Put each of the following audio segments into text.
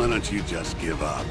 Why don't you just give up?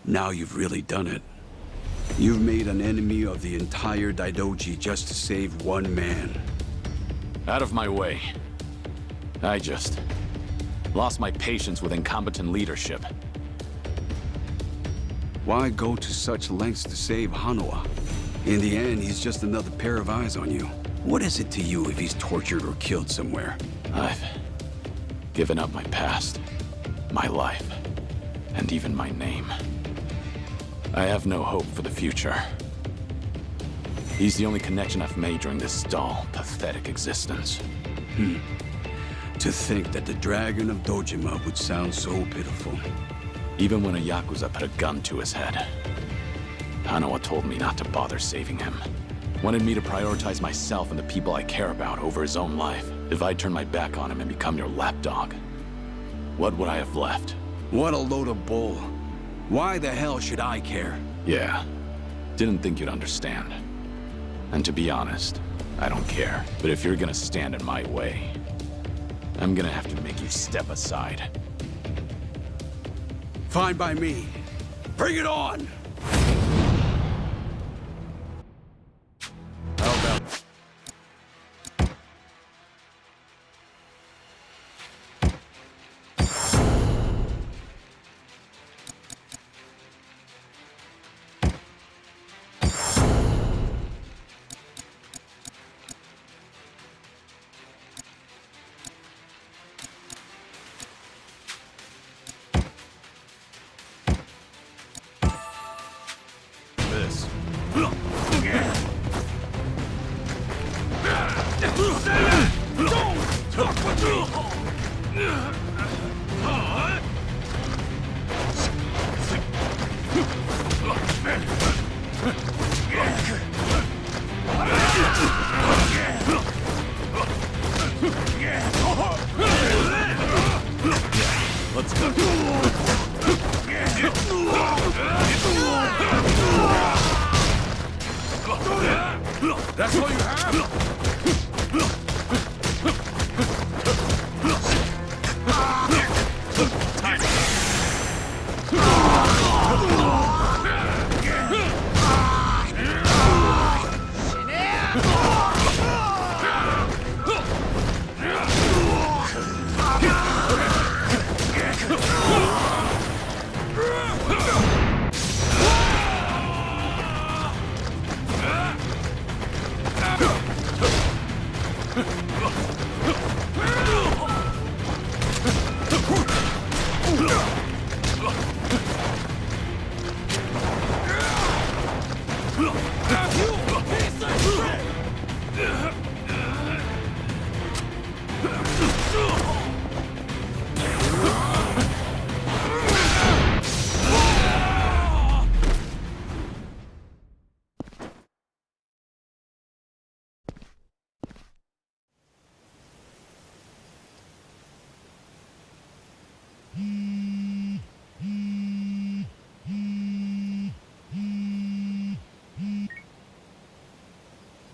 Now you've really done it. You've made an enemy of the entire Daidoji just to save one man. Out of my way. I just lost my patience with incompetent leadership. Why go to such lengths to save Hanawa? In the end, he's just another pair of eyes on you. What is it to you if he's tortured or killed somewhere? I've given up my past, my life, and even my name. I have no hope for the future. He's the only connection I've made during this dull, pathetic existence. To think that the Dragon of Dojima would sound so pitiful. Even when a Yakuza put a gun to his head, Hanawa told me not to bother saving him. Wanted me to prioritize myself and the people I care about over his own life. If I turn my back on him and become your lapdog, what would I have left? What a load of bull. Why the hell should I care? Yeah, didn't think you'd understand. And to be honest, I don't care. But if you're gonna stand in my way, I'm gonna have to make you step aside. Fine by me. Bring it on! How about... Let's go. That's all you have?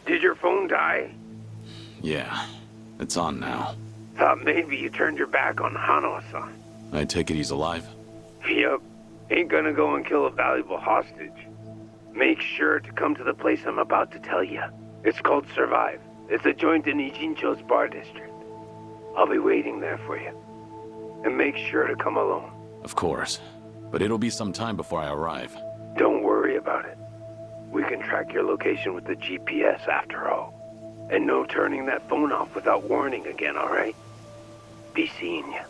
Did your phone die? Yeah, it's on now. Thought maybe you turned your back on Hano-san. I take it he's alive? Yep. Ain't gonna go and kill a valuable hostage. Make sure to come to the place I'm about to tell you. It's called Survive. It's a joint in Ijincho's bar district. I'll be waiting there for you. And make sure to come alone. Of course. But it'll be some time before I arrive. Don't worry about it. We can track your location with the GPS after all. And no turning that phone off without warning again, alright? Be seeing you.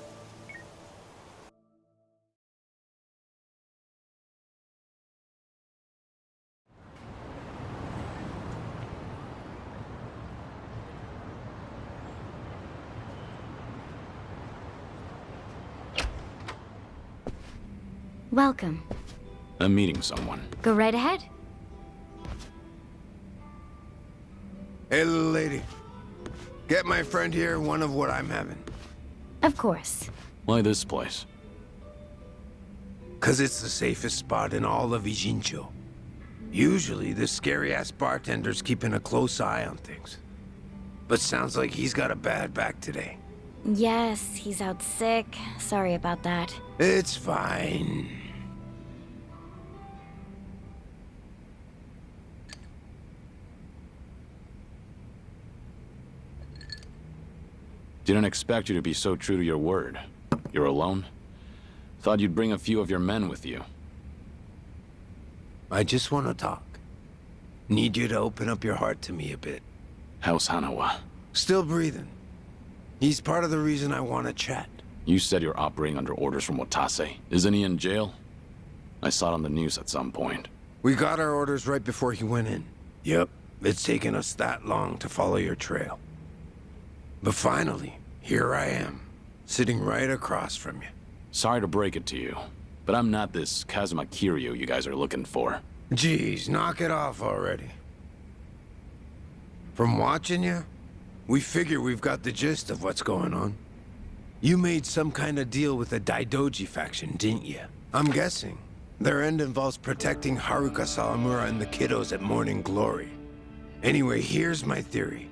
Welcome. I'm meeting someone. Go right ahead. Hey, little lady. Get my friend here one of what I'm having. Of course. Why this place? 'Cause it's the safest spot in all of Ijincho. Usually, the scary-ass bartender's keeping a close eye on things. But sounds like he's got a bad back today. Yes, he's out sick. Sorry about that. It's fine. Didn't expect you to be so true to your word. You're alone? Thought you'd bring a few of your men with you. I just want to talk. Need you to open up your heart to me a bit. How's Hanawa? Still breathing. He's part of the reason I want to chat. You said you're operating under orders from Watase. Isn't he in jail? I saw it on the news at some point. We got our orders right before he went in. Yep, it's taken us that long to follow your trail. But finally, here I am, sitting right across from you. Sorry to break it to you, but I'm not this Kazuma Kiryu you guys are looking for. Jeez, knock it off already. From watching you, we figure we've got the gist of what's going on. You made some kind of deal with the Daidoji faction, didn't you? I'm guessing their end involves protecting Haruka Sawamura and the kiddos at Morning Glory. Anyway, here's my theory.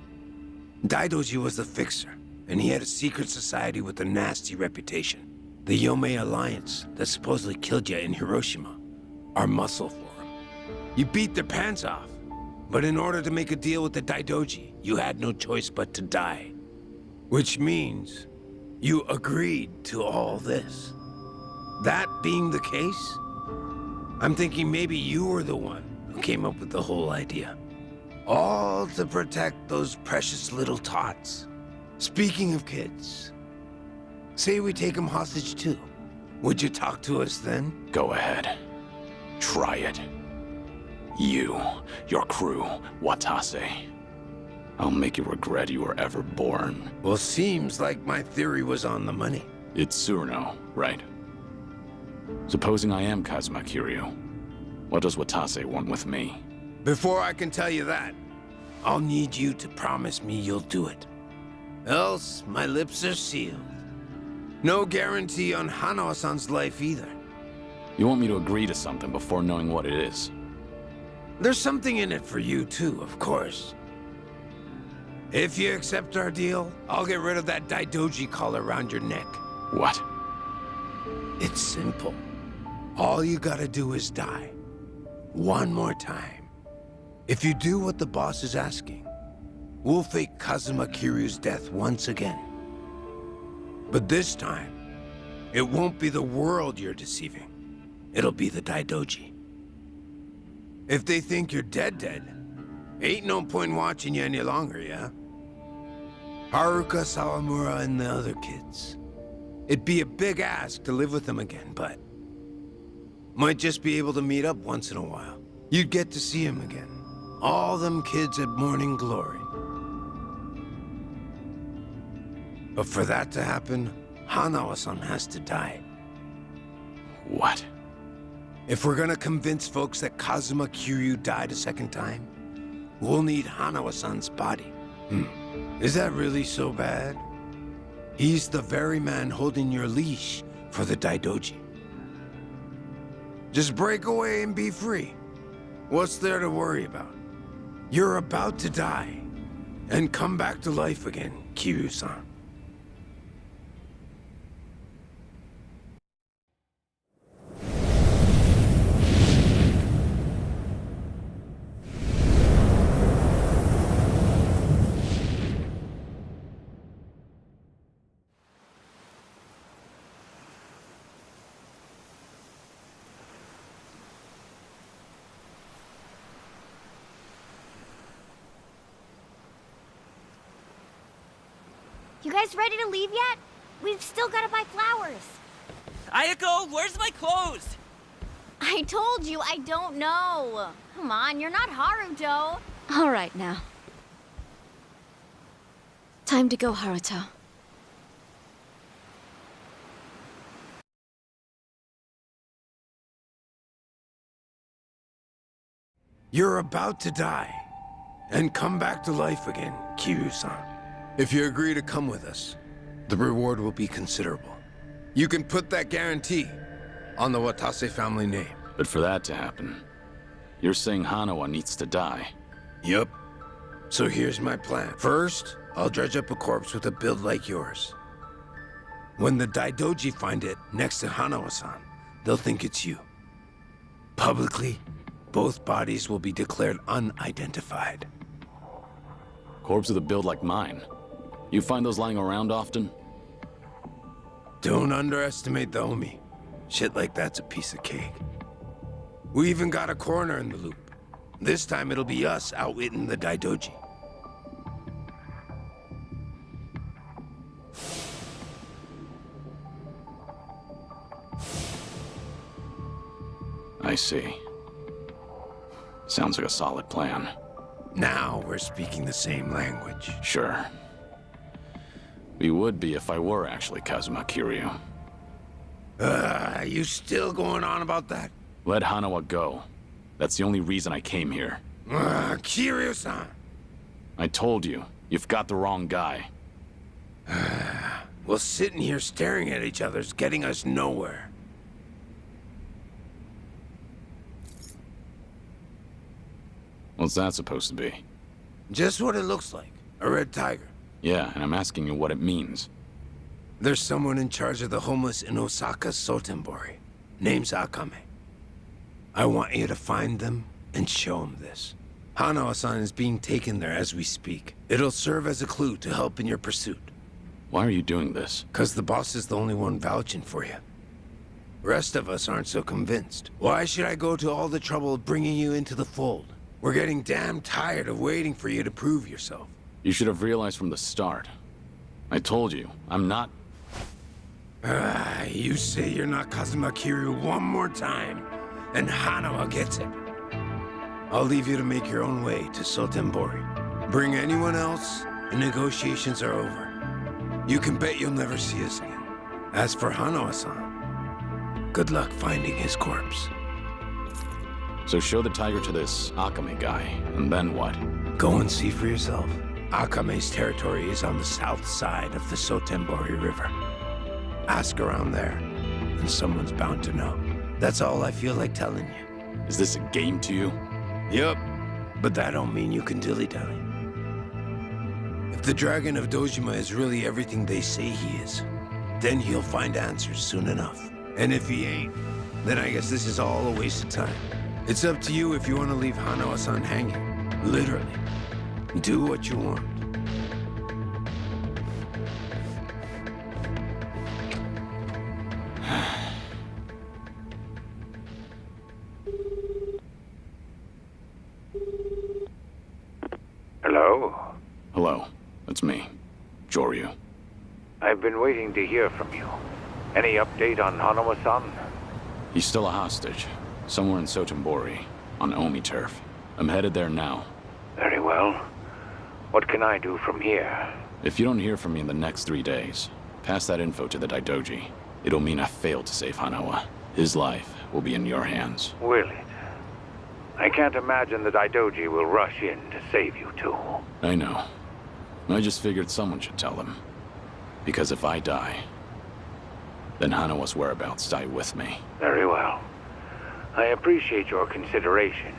Daidoji was the fixer, and he had a secret society with a nasty reputation. The Yomei Alliance that supposedly killed you in Hiroshima are muscle for him. You beat their pants off, but in order to make a deal with the Daidoji, you had no choice but to die. Which means you agreed to all this. That being the case, I'm thinking maybe you were the one who came up with the whole idea. All to protect those precious little tots. Speaking of kids, say we take them hostage too. Would you talk to us then? Go ahead. Try it. You, your crew, Watase. I'll make you regret you were ever born. Well, seems like my theory was on the money. It's Tsuruno, right? Supposing I am Kazuma Kiryu, what does Watase want with me? Before I can tell you that, I'll need you to promise me you'll do it. Else, my lips are sealed. No guarantee on Hanawa-san's life either. You want me to agree to something before knowing what it is? There's something in it for you too, of course. If you accept our deal, I'll get rid of that Daidoji collar around your neck. What? It's simple. All you gotta do is die. One more time. If you do what the boss is asking, we'll fake Kazuma Kiryu's death once again. But this time, it won't be the world you're deceiving. It'll be the Daidoji. If they think you're dead, ain't no point watching you any longer, yeah? Haruka, Sawamura, and the other kids. It'd be a big ask to live with them again, but... might just be able to meet up once in a while. You'd get to see them again. All them kids at Morning Glory. But for that to happen, Hanawa-san has to die. What? If we're gonna convince folks that Kazuma Kiryu died a second time, we'll need Hanawa-san's body. Is that really so bad? He's the very man holding your leash for the Daidoji. Just break away and be free. What's there to worry about? You're about to die and come back to life again, Kiryu-san. You guys ready to leave yet? We've still gotta buy flowers. Ayako, where's my clothes? I told you, I don't know. Come on, you're not Haruto. All right now. Time to go, Haruto. You're about to die and come back to life again, Kiryu-san. If you agree to come with us, the reward will be considerable. You can put that guarantee on the Watase family name. But for that to happen, you're saying Hanawa needs to die. Yup. So here's my plan. First, I'll dredge up a corpse with a build like yours. When the Daidoji find it next to Hanawa-san, they'll think it's you. Publicly, both bodies will be declared unidentified. Corpse with a build like mine. You find those lying around often? Don't underestimate the Omi. Shit like that's a piece of cake. We even got a coroner in the loop. This time it'll be us outwitting the Daidoji. I see. Sounds like a solid plan. Now we're speaking the same language. Sure. We would be if I were actually Kazuma Kiryu. You still going on about that? Let Hanawa go. That's the only reason I came here. Kiryu-san! I told you, you've got the wrong guy. Well, sitting here staring at each other's getting us nowhere. What's that supposed to be? Just what it looks like. A red tiger. Yeah, and I'm asking you what it means. There's someone in charge of the homeless in Osaka's Sotenbori. Name's Akame. I want you to find them and show them this. Hanawa-san is being taken there as we speak. It'll serve as a clue to help in your pursuit. Why are you doing this? 'Cause the boss is the only one vouching for you. Rest of us aren't so convinced. Why should I go to all the trouble of bringing you into the fold? We're getting damn tired of waiting for you to prove yourself. You should have realized from the start. I told you, I'm not... You say you're not Kazuma Kiryu one more time, and Hanawa gets it. I'll leave you to make your own way to Sotenbori. Bring anyone else, and negotiations are over. You can bet you'll never see us again. As for Hanoa-san, good luck finding his corpse. So show the tiger to this Akame guy, and then what? Go and see for yourself. Akame's territory is on the south side of the Sotembori River. Ask around there, and someone's bound to know. That's all I feel like telling you. Is this a game to you? Yup, but that don't mean you can dilly-dally. If the Dragon of Dojima is really everything they say he is, then he'll find answers soon enough. And if he ain't, then I guess this is all a waste of time. It's up to you if you want to leave Hanoa-san hanging. Literally. Do what you want. Hello? Hello, it's me, Joryu. I've been waiting to hear from you. Any update on Hanoa-san? He's still a hostage, somewhere in Sotembori, on Omi turf. I'm headed there now. Very well. What can I do from here? If you don't hear from me in the next 3 days, pass that info to the Daidoji. It'll mean I failed to save Hanoa. His life will be in your hands. Will it? I can't imagine the Daidoji will rush in to save you two. I know. I just figured someone should tell them. Because if I die, then Hanoa's whereabouts die with me. Very well. I appreciate your consideration.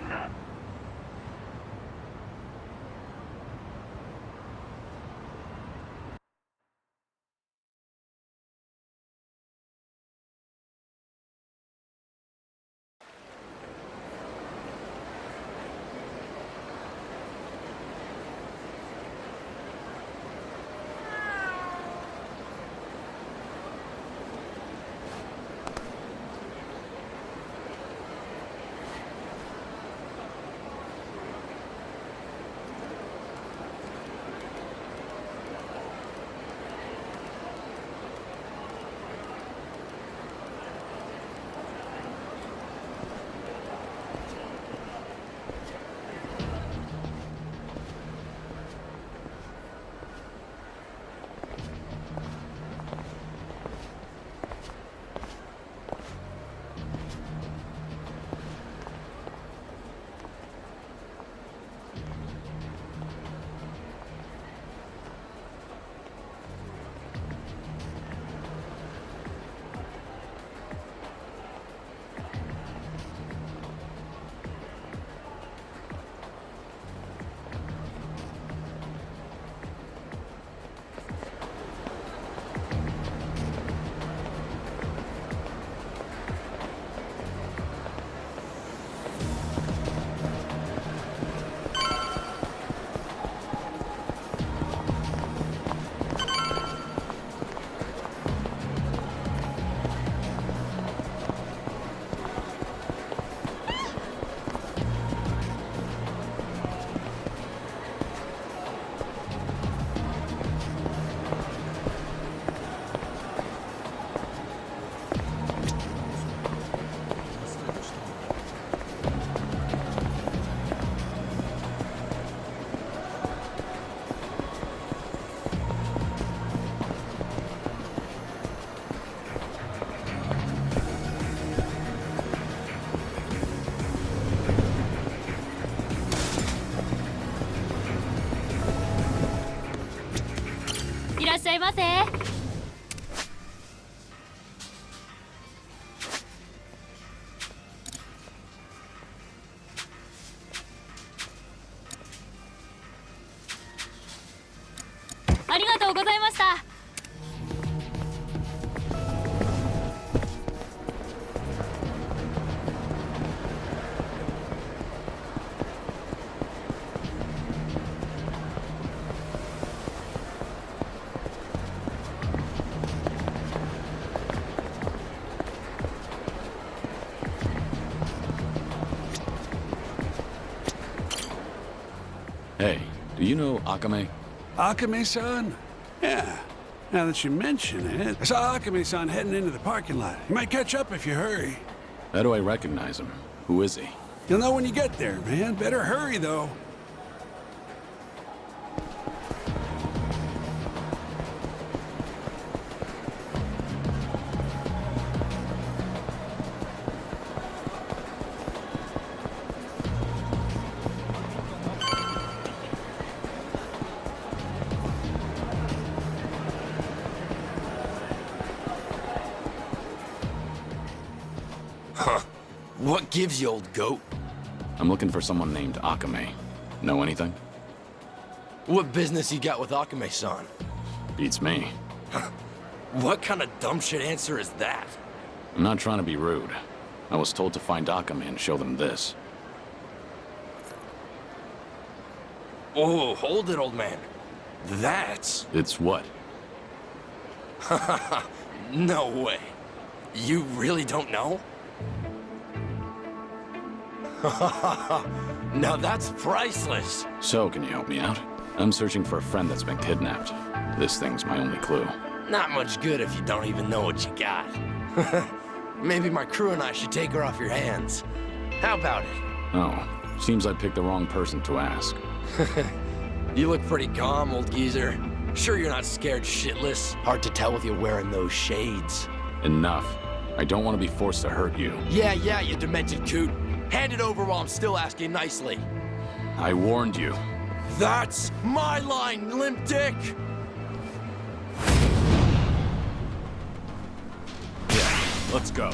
Hey, do you know Akame? Akame-san? Yeah. Now that you mention it, I saw Akame-san heading into the parking lot. You might catch up if you hurry. How do I recognize him? Who is he? You'll know when you get there, man. Better hurry, though. Huh. What gives you, old goat? I'm looking for someone named Akame. Know anything? What business you got with Akame-san? Beats me. What kind of dumb shit answer is that? I'm not trying to be rude. I was told to find Akame and show them this. Oh, hold it, old man. That's... It's what? No way. You really don't know? Now that's priceless. So, can you help me out? I'm searching for a friend that's been kidnapped. This thing's my only clue. Not much good if you don't even know what you got. Maybe my crew and I should take her off your hands. How about it? Oh, seems I picked the wrong person to ask. You look pretty calm, old geezer. Sure you're not scared shitless? Hard to tell with you wearing those shades. Enough. I don't want to be forced to hurt you. Yeah, you demented coot. Hand it over while I'm still asking nicely. I warned you. That's my line, limp dick! Let's go.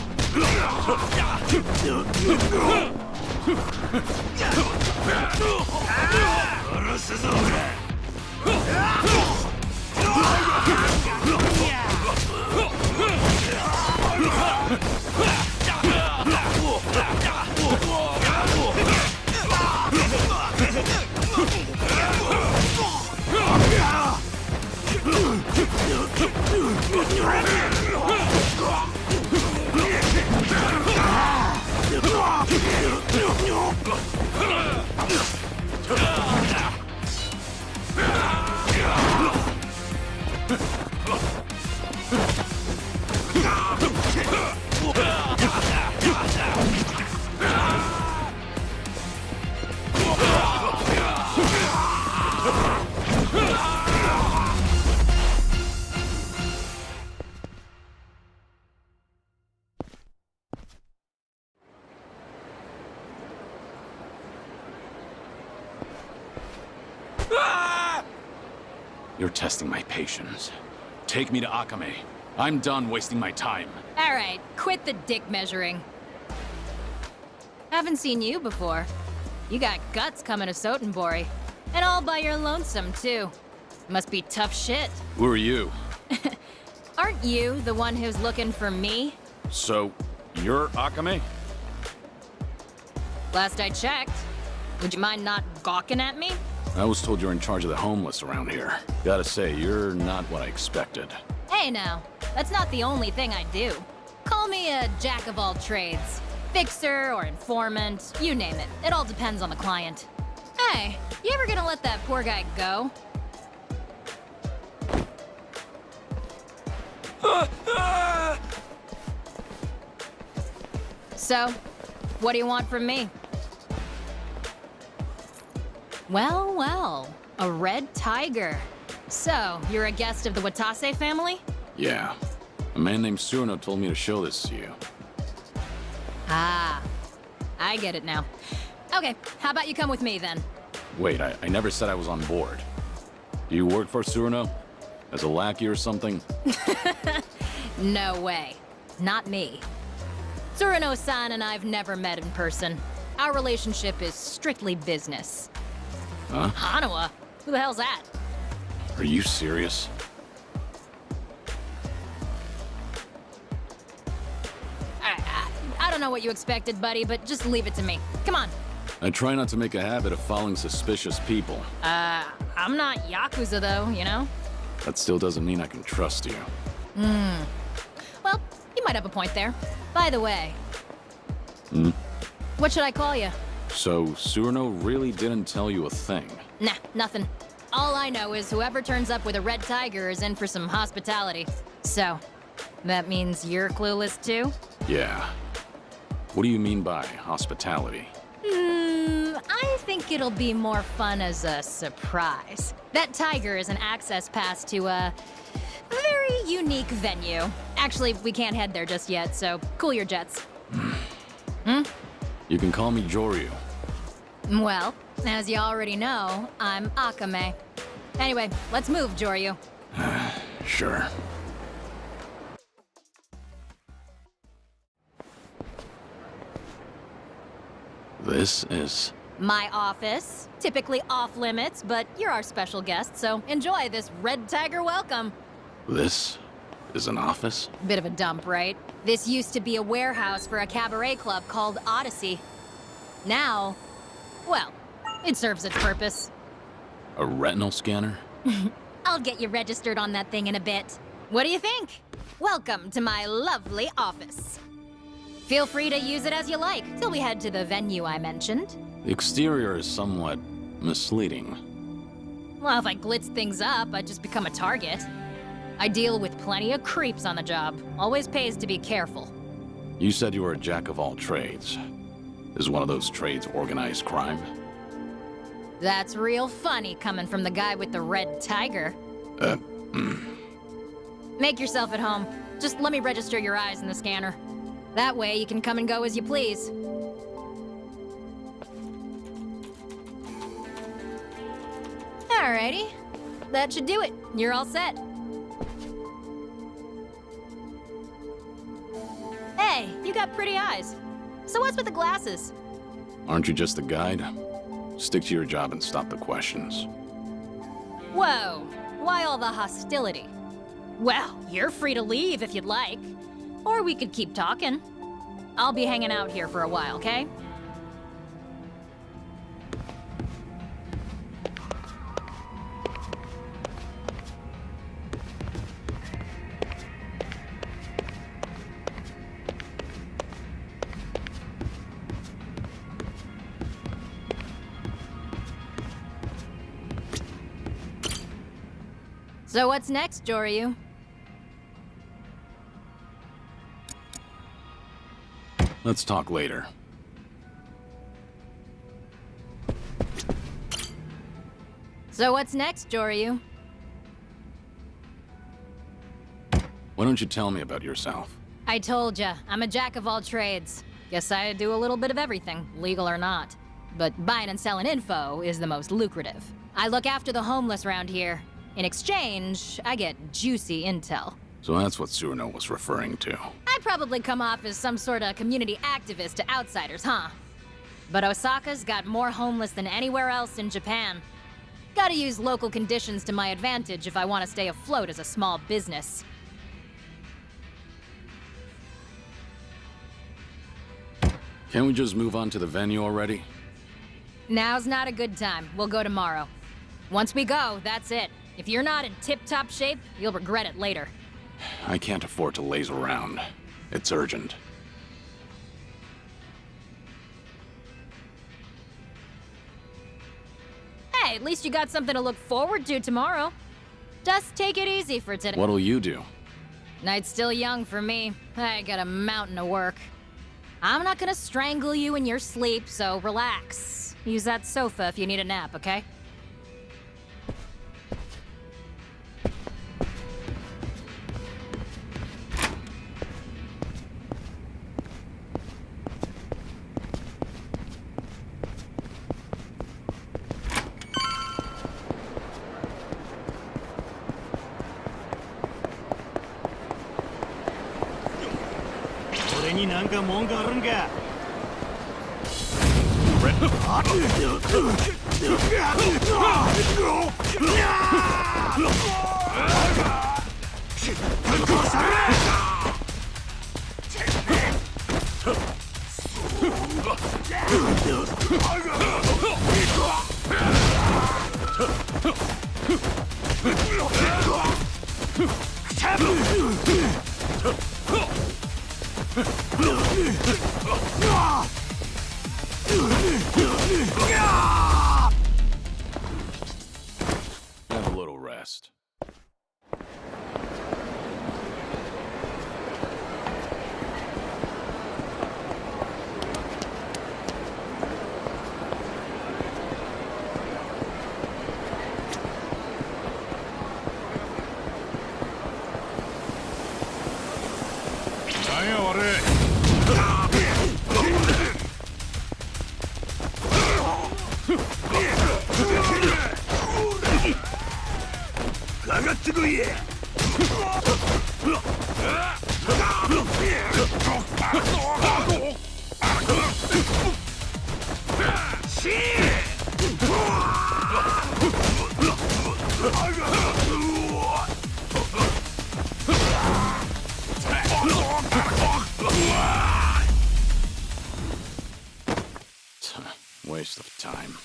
You're testing my patience. Take me to Akame. I'm done wasting my time. All right, quit the dick measuring. Haven't seen you before. You got guts coming to Sotenbori. And all by your lonesome, too. Must be tough shit. Who are you? Aren't you the one who's looking for me? So, you're Akame? Last I checked. Would you mind not gawking at me? I was told you're in charge of the homeless around here. Gotta say, you're not what I expected. Hey now, that's not the only thing I do. Call me a jack of all trades. Fixer or informant, you name it. It all depends on the client. Hey, you ever gonna let that poor guy go? So, what do you want from me? Well, a red tiger. So, you're a guest of the Watase family? Yeah. A man named Surno told me to show this to you. Ah, I get it now. Okay, how about you come with me then? Wait, I never said I was on board. Do you work for Surno? As a lackey or something? No way. Not me. Tsurano-san and I've never met in person. Our relationship is strictly business. Huh? Hanawa? Who the hell's that? Are you serious? I don't know what you expected, buddy, but just leave it to me. Come on. I try not to make a habit of following suspicious people. I'm not Yakuza though, you know? That still doesn't mean I can trust you. Well, you might have a point there. By the way. What should I call you? So, Surno really didn't tell you a thing? Nah, nothing. All I know is whoever turns up with a red tiger is in for some hospitality. So, that means you're clueless too? Yeah. What do you mean by hospitality? I think it'll be more fun as a surprise. That tiger is an access pass to a very unique venue. Actually, we can't head there just yet, so cool your jets. You can call me Joryu. Well, as you already know, I'm Akame. Anyway, let's move, Joryu. Sure. This is... My office. Typically off limits, but you're our special guest, so enjoy this Red Tiger welcome. This is an office? Bit of a dump, right? This used to be a warehouse for a cabaret club called Odyssey. Now, well, it serves its purpose. A retinal scanner? I'll get you registered on that thing in a bit. What do you think? Welcome to my lovely office. Feel free to use it as you like, till we head to the venue I mentioned. The exterior is somewhat misleading. Well, if I glitz things up, I'd just become a target. I deal with plenty of creeps on the job. Always pays to be careful. You said you were a jack of all trades. Is one of those trades organized crime? That's real funny coming from the guy with the red tiger. Make yourself at home. Just let me register your eyes in the scanner. That way you can come and go as you please. Alrighty. That should do it. You're all set. Hey, you got pretty eyes. So what's with the glasses? Aren't you just a guide? Stick to your job and stop the questions. Whoa, why all the hostility? Well, you're free to leave if you'd like. Or we could keep talking. I'll be hanging out here for a while, okay? So what's next, Joryu? Let's talk later. So what's next, Joryu? Why don't you tell me about yourself? I told ya, I'm a jack of all trades. Guess I do a little bit of everything, legal or not. But buying and selling info is the most lucrative. I look after the homeless around here. In exchange, I get juicy intel. So that's what Surno was referring to. I'd probably come off as some sort of community activist to outsiders, huh? But Osaka's got more homeless than anywhere else in Japan. Gotta use local conditions to my advantage if I want to stay afloat as a small business. Can't we just move on to the venue already? Now's not a good time. We'll go tomorrow. Once we go, that's it. If you're not in tip-top shape, you'll regret it later. I can't afford to laze around. It's urgent. Hey, at least you got something to look forward to tomorrow. Just take it easy for today. What'll you do? Night's still young for me. I got a mountain of work. I'm not gonna strangle you in your sleep, so relax. Use that sofa if you need a nap, okay? Have a little rest. waste of time.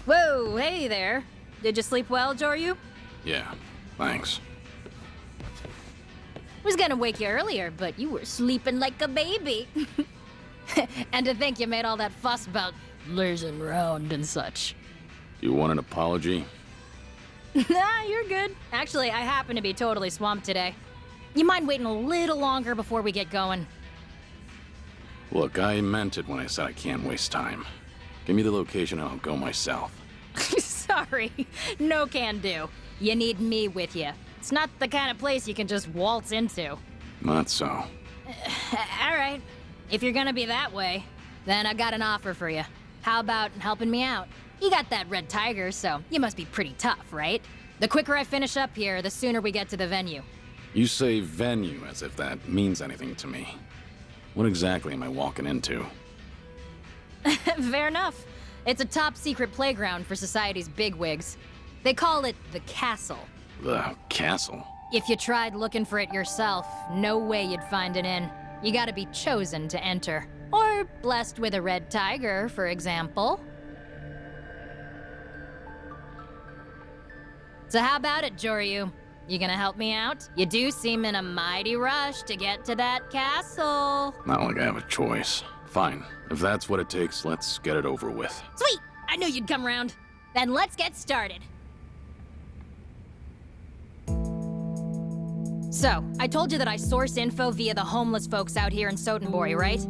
Whoa, hey there. Did you sleep well, Joryu? Yeah, thanks. Was gonna wake you earlier, but you were sleeping like a baby. And to think you made all that fuss about lazing around and such. You want an apology? Nah, you're good. Actually, I happen to be totally swamped today. You mind waiting a little longer before we get going? Look, I meant it when I said I can't waste time. Give me the location and I'll go myself. Sorry, no can do. You need me with you. It's not the kind of place you can just waltz into. Not so. All right, if you're gonna be that way, then I got an offer for you. How about helping me out? You got that red tiger, so you must be pretty tough, right? The quicker I finish up here, the sooner we get to the venue. You say venue as if that means anything to me. What exactly am I walking into? Fair enough. It's a top-secret playground for society's bigwigs. They call it the castle. The castle? If you tried looking for it yourself, no way you'd find it in. You gotta be chosen to enter. Or blessed with a red tiger, for example. So how about it, Joryu? You gonna help me out? You do seem in a mighty rush to get to that castle. Not like I have a choice. Fine. If that's what it takes, let's get it over with. Sweet! I knew you'd come around. Then let's get started. So, I told you that I source info via the homeless folks out here in Sotenbori, right?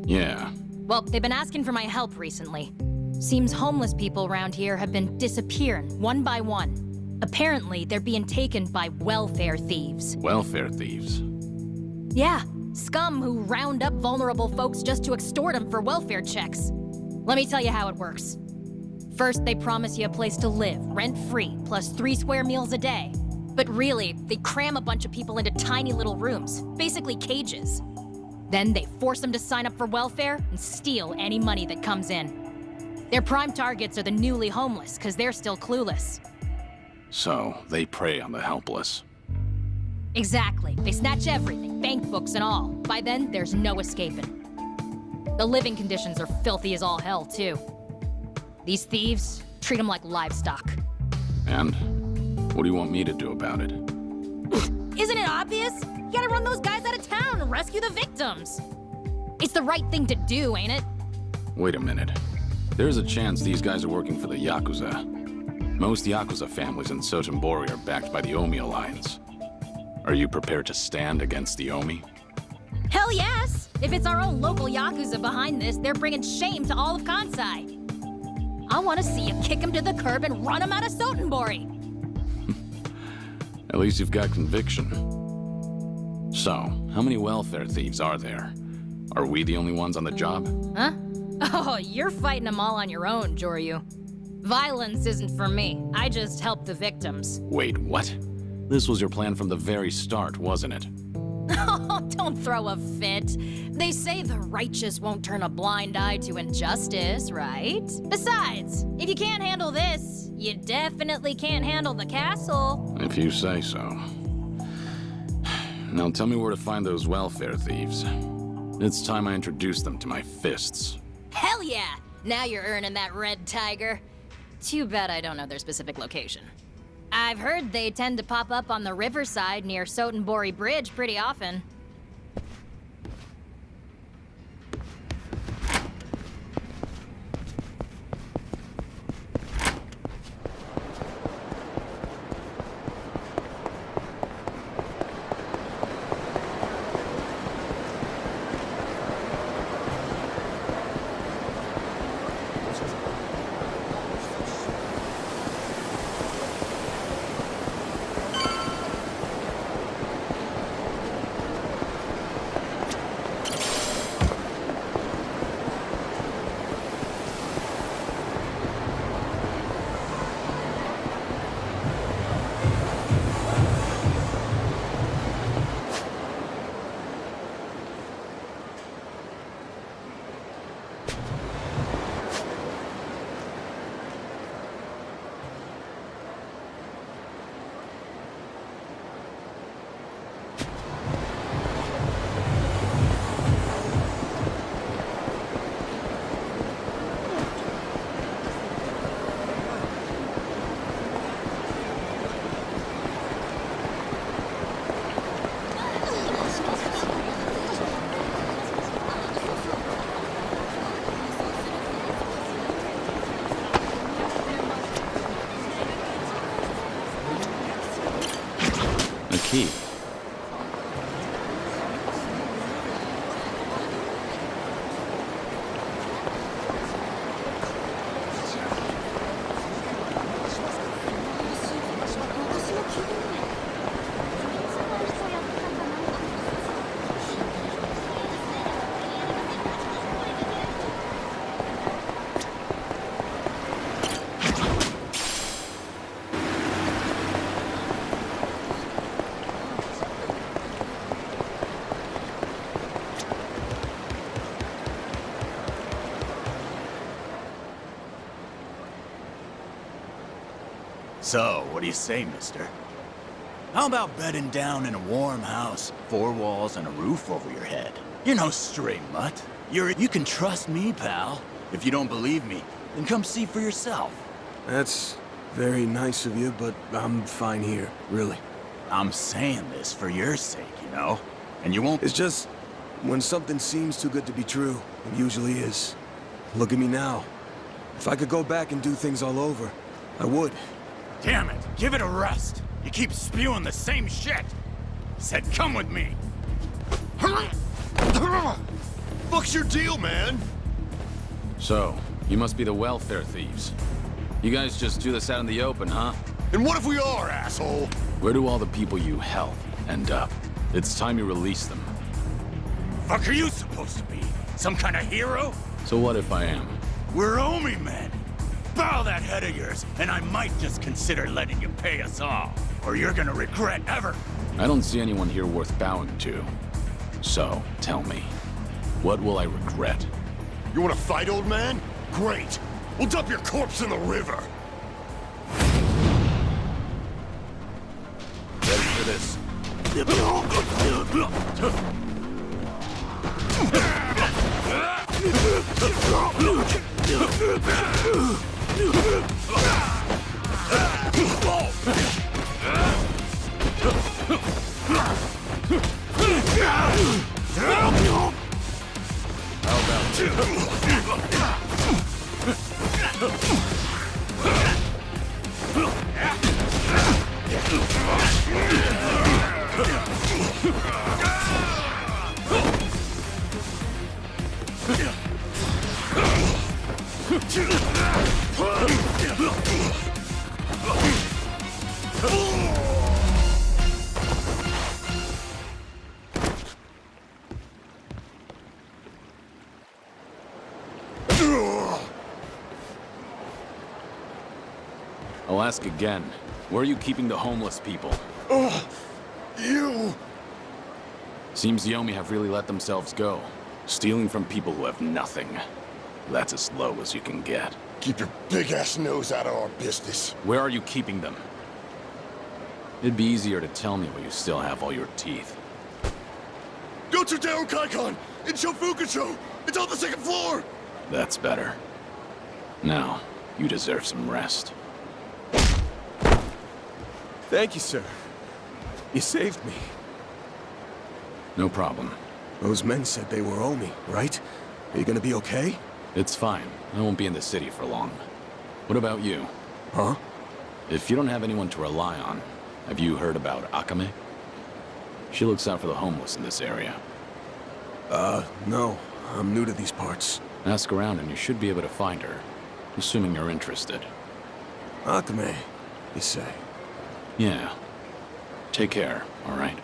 Yeah. Well, they've been asking for my help recently. Seems homeless people around here have been disappearing, one by one. Apparently, they're being taken by welfare thieves. Welfare thieves? Yeah, scum who round up vulnerable folks just to extort them for welfare checks. Let me tell you how it works. First, they promise you a place to live, rent-free, plus 3 square meals a day. But really, they cram a bunch of people into tiny little rooms, basically cages. Then they force them to sign up for welfare and steal any money that comes in. Their prime targets are the newly homeless, because they're still clueless. So, they prey on the helpless. Exactly. They snatch everything, bank books and all. By then, there's no escaping. The living conditions are filthy as all hell, too. These thieves treat them like livestock. And? What do you want me to do about it? Isn't it obvious? You gotta run those guys out of town and rescue the victims. It's the right thing to do, ain't it? Wait a minute. There's a chance these guys are working for the Yakuza. Most Yakuza families in Sotenbori are backed by the Omi Alliance. Are you prepared to stand against the Omi? Hell yes! If it's our own local Yakuza behind this, they're bringing shame to all of Kansai. I want to see you kick them to the curb and run them out of Sotenbori. At least you've got conviction. So, how many welfare thieves are there? Are we the only ones on the job? Huh? Oh, you're fighting them all on your own, Joryu. Violence isn't for me. I just help the victims. Wait, what? This was your plan from the very start, wasn't it? Oh, don't throw a fit. They say the righteous won't turn a blind eye to injustice, right? Besides, if you can't handle this, you definitely can't handle the castle. If you say so. Now tell me where to find those welfare thieves. It's time I introduce them to my fists. Hell yeah! Now you're earning that red tiger. Too bad I don't know their specific location. I've heard they tend to pop up on the riverside near Sotenbori Bridge pretty often. Key. So, what do you say, mister? How about bedding down in a warm house, 4 walls and a roof over your head? You're no stray mutt. You can trust me, pal. If you don't believe me, then come see for yourself. That's very nice of you, but I'm fine here, really. I'm saying this for your sake, you know? And you won't— It's just, when something seems too good to be true, it usually is. Look at me now. If I could go back and do things all over, I would. Damn it! Give it a rest! You keep spewing the same shit! Said come with me! Fuck's your deal, man? So, you must be the welfare thieves. You guys just do this out in the open, huh? And what if we are, asshole? Where do all the people you help end up? It's time you release them. Fuck are you supposed to be? Some kind of hero? So what if I am? We're Omi men! Bow that head of yours, and I might just consider letting you pay us off. Or you're gonna regret ever— I don't see anyone here worth bowing to. So, tell me, what will I regret? You wanna fight, old man? Great! We'll dump your corpse in the river! Ready for this? I'll ask again. Where are you keeping the homeless people? You! Seems the Yomi have really let themselves go. Stealing from people who have nothing. That's as low as you can get. Keep your big-ass nose out of our business. Where are you keeping them? It'd be easier to tell me where you still have all your teeth. Go to Daryl Kaikon in Shofukucho! It's on the second floor! That's better. Now, you deserve some rest. Thank you, sir. You saved me. No problem. Those men said they were Omi, right? Are you gonna be okay? It's fine. I won't be in the city for long. What about you? Huh? If you don't have anyone to rely on, have you heard about Akame? She looks out for the homeless in this area. No. I'm new to these parts. Ask around and you should be able to find her. Assuming you're interested. Akame, you say? Yeah. Take care, all right?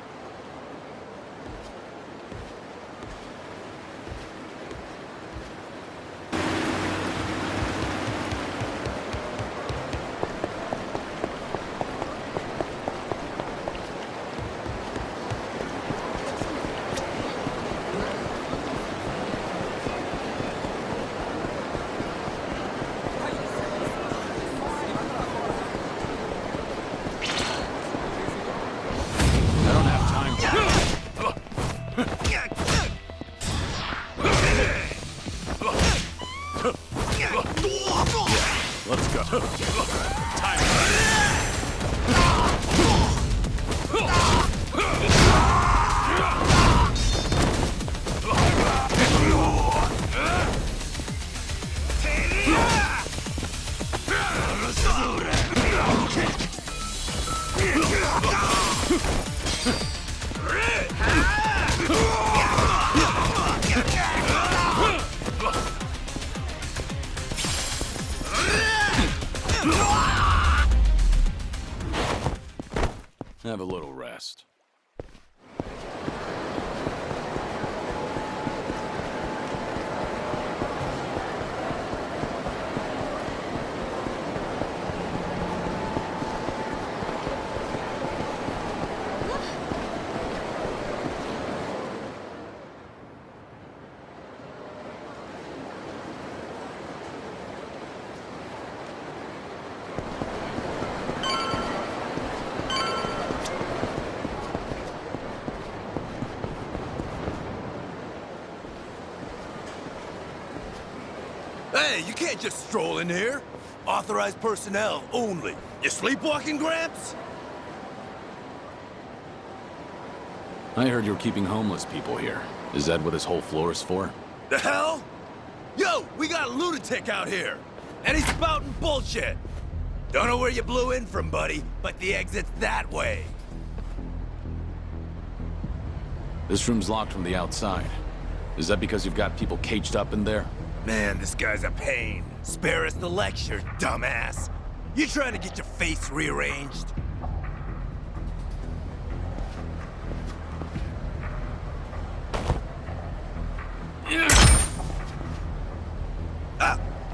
Let's go. Have a little rest. Hey, you can't just stroll in here. Authorized personnel only. You sleepwalking, Gramps? I heard you're keeping homeless people here. Is that what this whole floor is for? The hell? Yo, we got a lunatic out here. And he's spouting bullshit. Don't know where you blew in from, buddy, but the exit's that way. This room's locked from the outside. Is that because you've got people caged up in there? Man, this guy's a pain. Spare us the lecture, dumbass. You trying to get your face rearranged?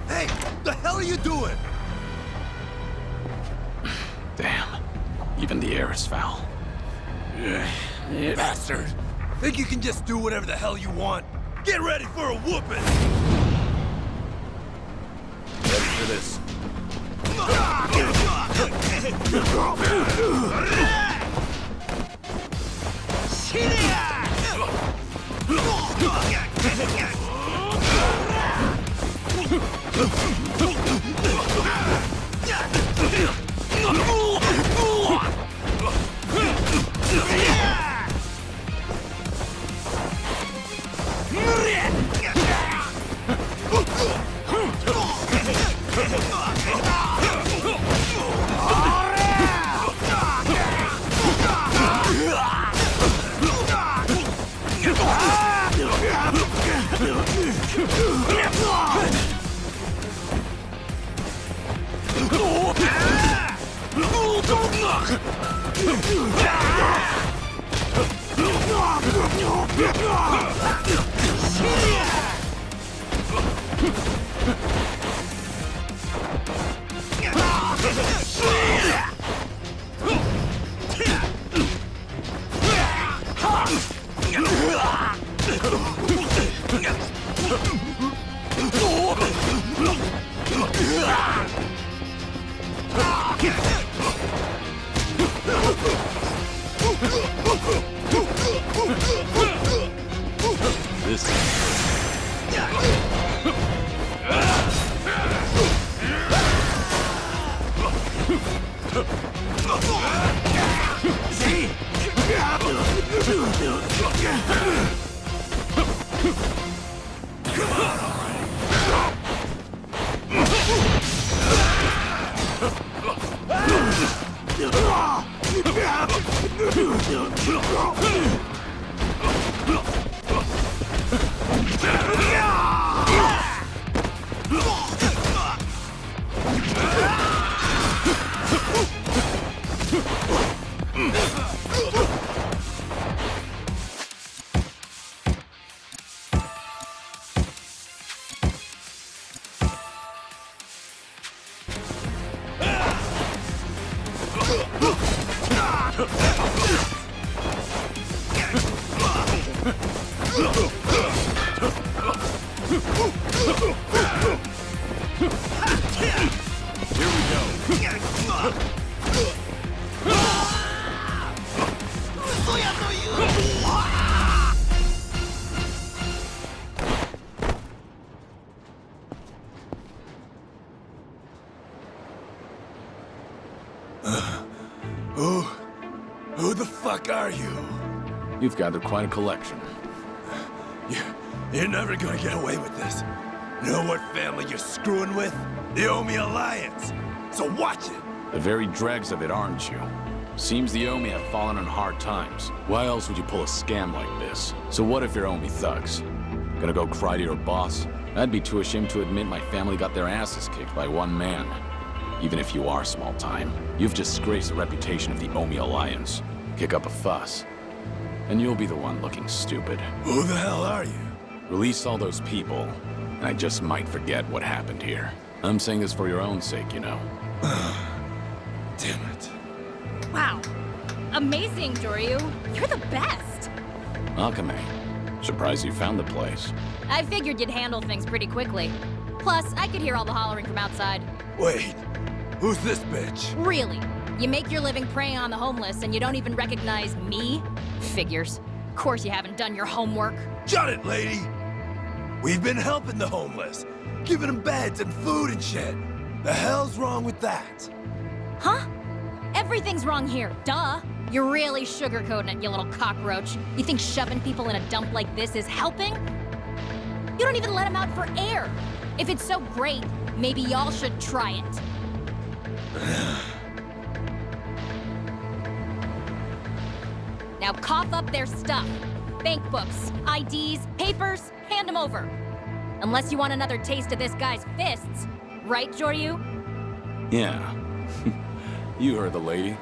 Hey, the hell are you doing? Damn. Even the air is foul. Bastard. Think you can just do whatever the hell you want? Get ready for a whooping! Ready for this? Who the fuck are you? You've gathered quite a collection. You're never gonna get away with this. You know what family you're screwing with? The Omi Alliance. So watch it. The very dregs of it, aren't you? Seems the Omi have fallen on hard times. Why else would you pull a scam like this? So what if you're Omi thugs? Gonna go cry to your boss? I'd be too ashamed to admit my family got their asses kicked by one man. Even if you are small time, you've disgraced the reputation of the Omi Alliance. Kick up a fuss, and you'll be the one looking stupid. Who the hell are you? Release all those people, and I just might forget what happened here. I'm saying this for your own sake, you know. Damn it. Wow. Amazing, Joryu. You're the best. Akame, surprised you found the place. I figured you'd handle things pretty quickly. Plus, I could hear all the hollering from outside. Wait, who's this bitch? Really? You make your living preying on the homeless and you don't even recognize me? Figures. Of course you haven't done your homework. Shut it, lady! We've been helping the homeless, giving them beds and food and shit. The hell's wrong with that? Huh? Everything's wrong here, duh. You're really sugarcoating it, you little cockroach. You think shoving people in a dump like this is helping? You don't even let them out for air. If it's so great, maybe y'all should try it. Now cough up their stuff. Bank books, IDs, papers, hand them over. Unless you want another taste of this guy's fists. Right, Joryu? Yeah. You heard the lady.